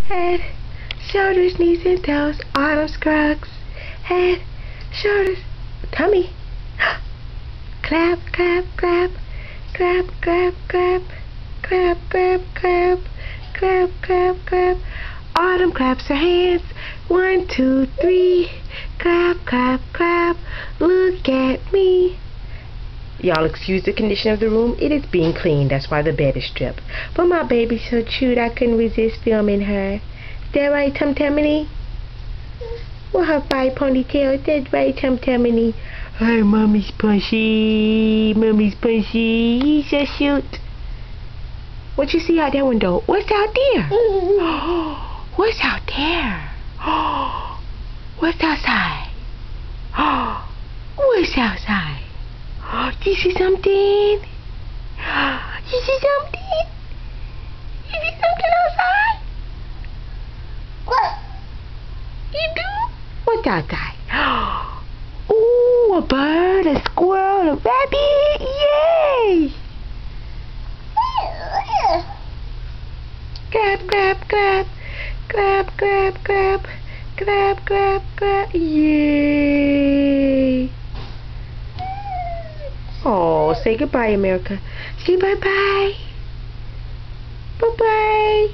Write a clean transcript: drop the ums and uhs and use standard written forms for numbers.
Head, shoulders, knees and toes, arms, scrugs. Head, shoulders, tummy. Clap, clap, clap, clap, clap, clap, clap, clap, clap, clap, clap, clap. Autumn claps her hands. 1, 2, 3. Clap, clap, clap. Look at me. Y'all excuse the condition of the room. It is being cleaned. That's why the bed is stripped. But my baby's so cute, I couldn't resist filming her. Is that right, Tum Tummany? With her fire ponytail. Is that right, Tum Tummany? Hi, Mommy's Punchy. Mommy's Punchy. He's so cute. What you see out that window? What's out there? What's out there? What's outside? What's outside? You see something? You see something? You see something outside? What? You do? What's outside? Ooh, a bird, a squirrel, a rabbit. Yay! Clap, clap, clap. Clap, clap, clap. Clap, clap, clap. Yay! Oh, say goodbye, America. Say bye-bye. Bye-bye.